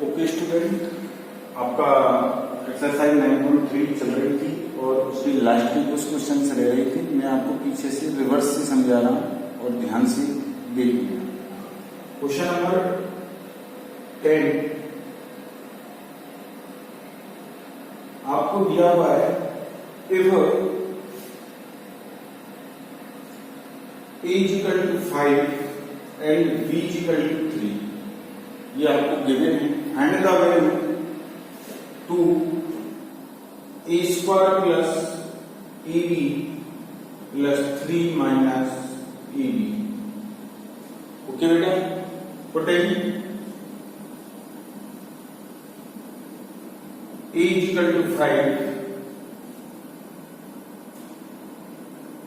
Okay student, आपका exercise 9.3 चल रही थी और उसकी लास्ट में कुछ क्वेश्चन रह रही थी। मैं आपको पीछे से रिवर्स से समझा रहा हूँ और ध्यान से देखिए। क्वेश्चन नंबर 10 आपको दिया हुआ है, if a is equal to 5 and b is equal to 3, ये आपको गिवन है। Find the value to a square plus ab plus 3 minus ab। Okay बेटा, putting a is equal to 5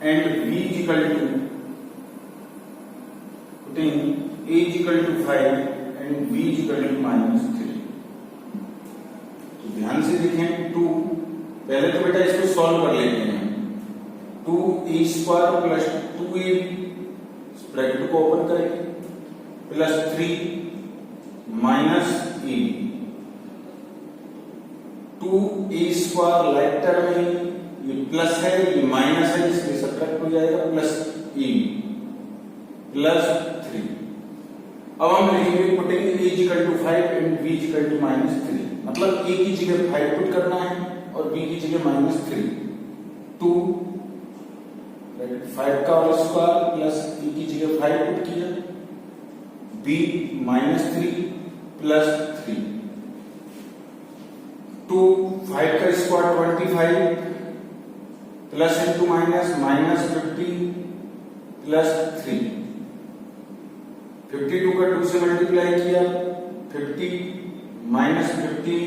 and b is equal to, putting a is equal to 5 and b is equal to minus 3। तो ध्यान से देखें, 2 पहले तो बेटा इसको solve कर लेते हैं। 2a square plus 2ab bracket को ओपन करेंगे plus 3 minus a। 2a square like term में ये प्लस है, ये माइनस है, इसलिए सब्ट्रैक्ट हो जाएगा प्लस a प्लस 3। अब हम लिखेंगे putting a equal to 5 and b equal to minus 3, मतलब a की जगह 5 पुट करना है और b की जगह माइनस 3। 2 5 का होल स्क्वायर प्लस a की जगह 5 पुट किया, b माइनस 3 प्लस 3। 2 5 का square 25 plus into minus minus 15 plus 3। 52 का 2 से मल्टीप्लाई किया, 50 माइनस 15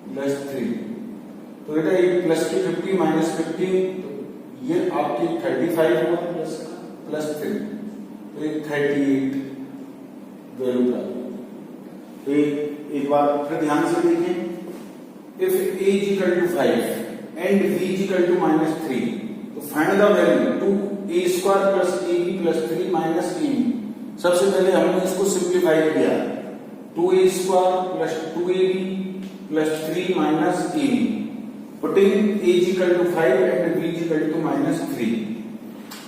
प्लस 3। तो बेटा ये प्लस की 50 माइनस 15, तो ये आपकी 35 हुआ प्लस 3, तो ये 38 वैल्यू का। तो एक बार फिर ध्यान से देखें, if a is equal to 5 and b is equal to minus 3, तो find the value to a square plus ab plus 3 minus ab। सबसे पहले हमने इसको सिंप्लीफाई किया, 2a square plus 2ab plus 3 minus ab, putting a is equal to 5 and b is equal to minus 3।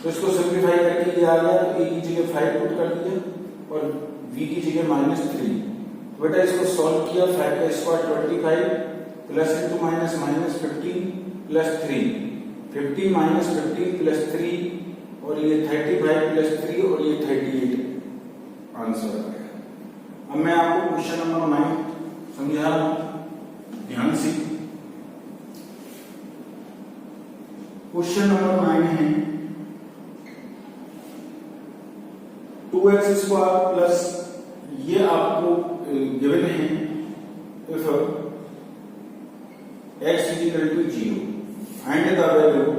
तो इसको simplify करके ये आ गया, a की जगह 5 पुट कर दिया और b की जगह माइनस 3। बेटा इसको सॉल्व किया, 5 का square 25 plus into minus minus 15 plus 3, 50 minus 15 plus 3 और ये 35 प्लस 3 और ये 38 आंसर आ गया। अब मैं आपको क्वेश्चन नंबर 9 समझा रहा हूं, ध्यान से। क्वेश्चन नंबर 9 है 2x स्क्वायर प्लस, ये आपको गिवन है, if x is equal to 0, find the value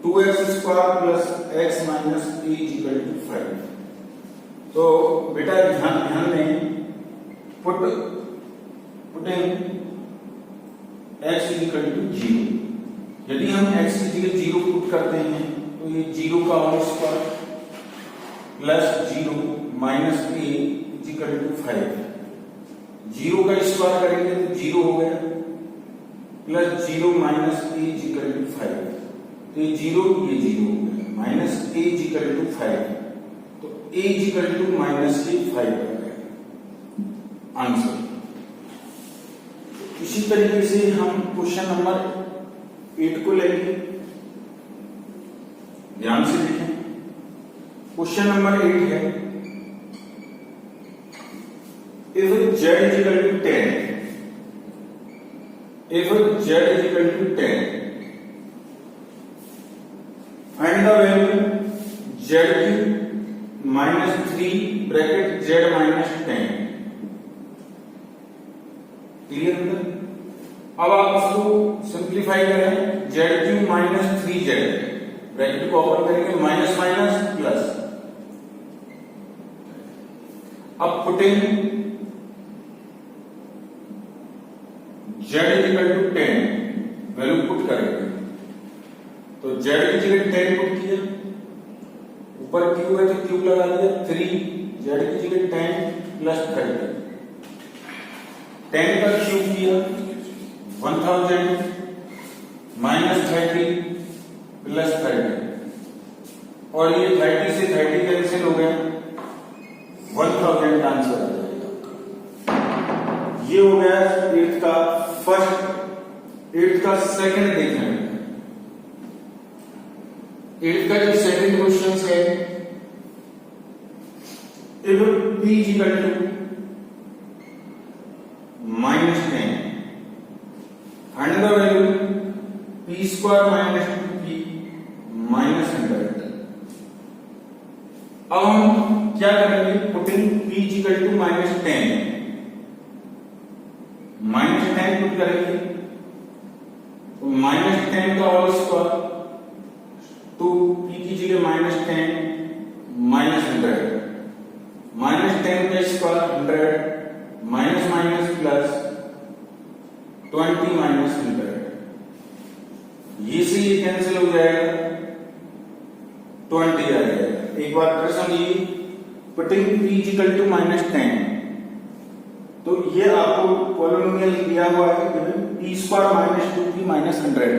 2x square plus x minus a is equal to 5। तो बेटा ध्यान में putting x is equal to 0, यदि हम x की जगह 0 पुट करते हैं तो ये 0 का whole square plus 0 minus a is equal to 5। 0 का स्क्वायर करेंगे तो 0 हो गया, plus 0 minus a is equal to 5, तो ये 0 हो गया, minus a is equal to 5, तो a is equal to minus a 5 हो गया आंसर। इसी तरीके से हम क्वेश्चन नंबर 8 को लेंगे, ध्यान से देखें। क्वेश्चन नंबर 8 है, if z is equal to 10, if z is equal to 10, find the value z की minus 3 bracket z minus 10। Clear है? अब आप इसको सिंप्लीफाई करें, z Q minus 3z bracket को ओपन करेंगे, माइनस माइनस प्लस। अब putting z is equal to 10 value put करेंगे, तो z की जगह 10 पुट किया, ऊपर क्यू है तो क्यू लगा दिया 3 जेड की जगह 10 प्लस 30, 10 का क्यूब किया 1000 माइनस 30 प्लस 30, और ये 30 से 30 कैंसिल हो गया, 1000 आंसर आ जाएगा। ये हो गया 8th का फर्स्ट। 8th का सेकंड देखने में, 8th का जो सेकंड क्वेश्चन है, if p equal to -10 find the value p square minus 2p minus 100। अब हम क्या करेंगे, putting p equal to -10, -10 put करेंगे तो -10 का होल स्क्वायर, तो p की जगह -10 माइनस 100, -10 का square 100 minus minus plus 20 minus 100, ये से ये कैंसिल हो जाएगा, 20 आ जाएगा। एक बार फिर समझिए, पुटिंग p इक्वल टू -10, तो ये आपको पॉलिनोमियल दिया हुआ है p square minus 2p minus 100,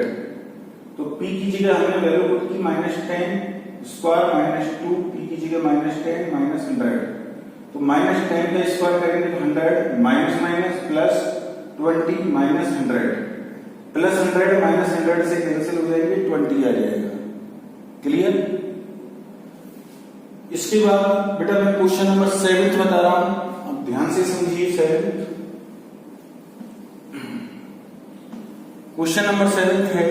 तो p की जगह हमने वैल्यू पुट की -10 स्क्वायर माइनस 2, p की जगह -10 माइनस 100, तो -10 का स्क्वायर करेंगे तो 100 minus minus plus 20 minus 100, plus 100 minus 100 से कैंसिल हो जाएंगे, 20 आ जाएगा। क्लियर? इसके बाद बेटा मैं क्वेश्चन नंबर 7 बता रहा हूं, अब ध्यान से समझिए। 7 क्वेश्चन नंबर 7 है,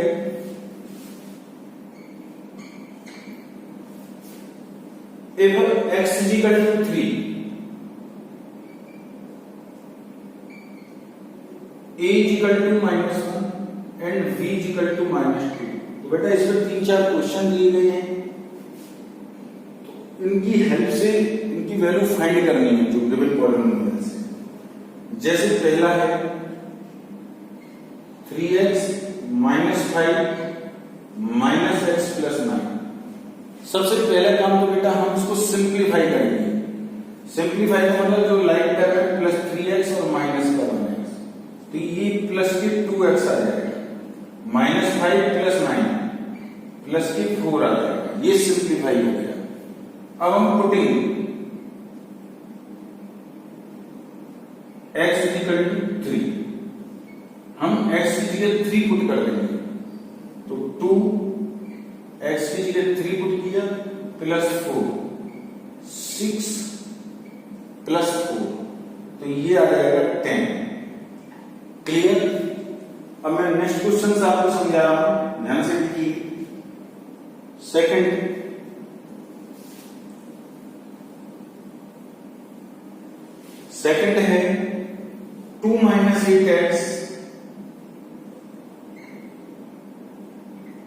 if x is equal to 3, a is equal to -1 and v is equal to -2। तो बेटा इसमें 3-4 क्वेश्चन दिए गए हैं, तो इनकी हेल्प से इनकी वैल्यू फाइंड करनी है जो गिवन पॉलिनोमियल से। जैसे पहला है 3x minus 5 minus x plus 9। सबसे पहला काम तो बेटा हम इसको सिंप्लीफाई करेंगे। सिंप्लीफाई का मतलब जो लाइक टर्म है प्लस 3x और माइनस का 1x, तो ये प्लस के 2x आ जाएगा, माइनस 5 प्लस 9 प्लस के 4 आ जाएगा, ये सिंप्लीफाई हो गया। अब हम putting x is equal to 3, हम x की जगह 3 पुट कर देंगे, तो 2 x की जगह 3 पुट किया प्लस 4 6 प्लस 4, तो ये आ जाएगा 10। क्लियर? अब मैं नेक्स्ट क्वेश्चन से आपको समझा रहा हूं, ध्यान से देखिए। सेकंड है 2 minus 8x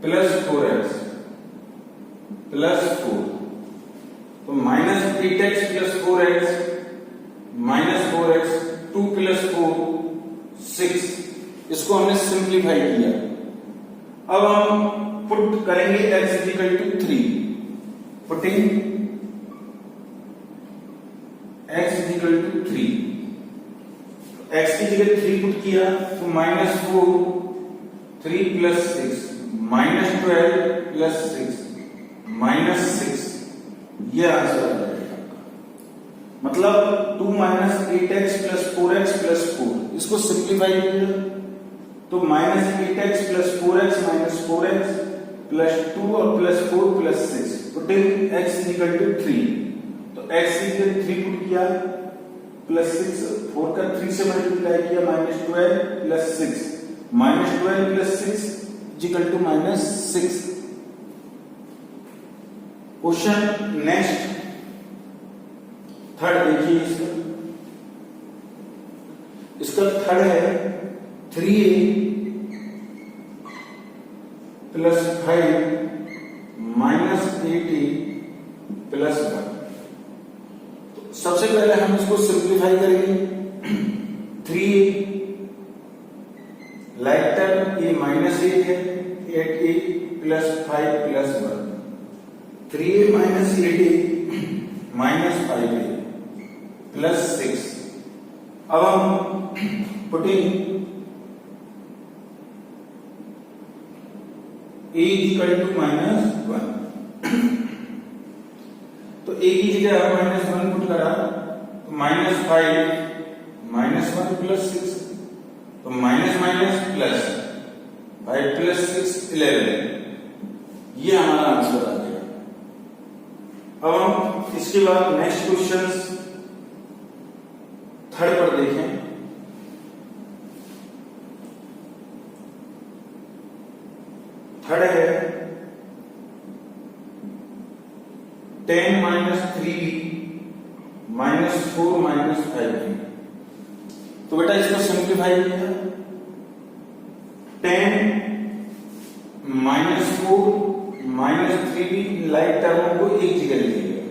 plus 4x plus 4, तो minus 8x plus 4x minus 4x 2 plus 4 6, इसको हमने सिंप्लीफाई किया। अब हम पुट करेंगे x is equal to 3, putting x is equal to 3, x की जगह 3 पुट किया तो -4 3 प्लस 6 -12 प्लस 6 -6, ये आंसर आ जाएगा। मतलब 2 minus 8x plus 4x plus 4, इसको सिंप्लीफाई किया तो -8x plus 4x minus 4x plus 2 और plus 4 plus 6, putting x is equal to 3, तो x की जगह 3 पुट किया प्लस 6, 4 का 3 से मल्टीप्लाई किया -12 plus 6, -12 plus 6 equal to -6। Question next third देखिए, इसका थर्ड है 3a plus 5 minus 8a plus 1। सबसे पहले हम इसको सिंप्लीफाई करेंगे। 3a like term a minus 8 है, 8a plus 5 plus 1, 3a minus 8a minus 5a, plus 6। अब हम पुटिंग a इक्वल टू -1, तो a की जगह -1 पुट करा तो -5 -1 प्लस 6, तो माइनस माइनस प्लस 5 प्लस 6 11, ये हमारा आंसर आ गया। अब हम इसके बाद नेक्स्ट क्वेश्चन थर्ड पर देखें। थर्ड है 10 minus 3b minus 4 minus 5b। तो बेटा इसको सिंप्लीफाई किया, 10 माइनस 4 माइनस 3b लाइक टर्मों को एक जगह लिखिएगा,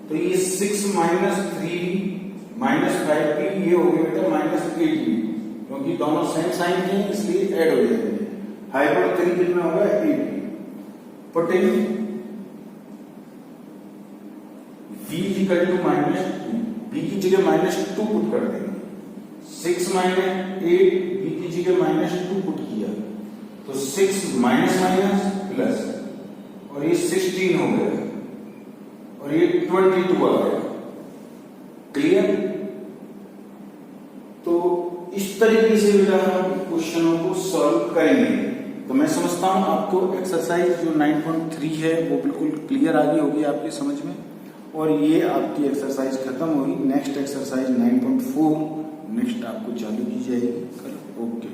तो ये 6 माइनस 3b माइनस 5b ये हो गया बेटा माइनस 8b, क्योंकि दोनों सेम साइन के हैं इसलिए ऐड हो जाएंगे। हाइपर 3 कितना होगा 8b। Putting v equal to -2, b की जगह -2 पुट कर देंगे, 6 माइनस 8 b की जगह -2 पुट किया, तो 6 माइनस माइनस प्लस, और ये 16 हो गया और ये 22 आ गया। क्लियर? तो इस तरीके से बेटा हम क्वेश्चनों को सॉल्व करेंगे। तो मैं समझता हूं आपको एक्सरसाइज जो 9.3 है वो बिल्कुल क्लियर आ गई होगी आपकी समझ में, और ये आपकी एक्सरसाइज खत्म होगी। नेक्स्ट एक्सरसाइज 9.4 नेक्स्ट आपको चालू की जाएगी कल। ओके।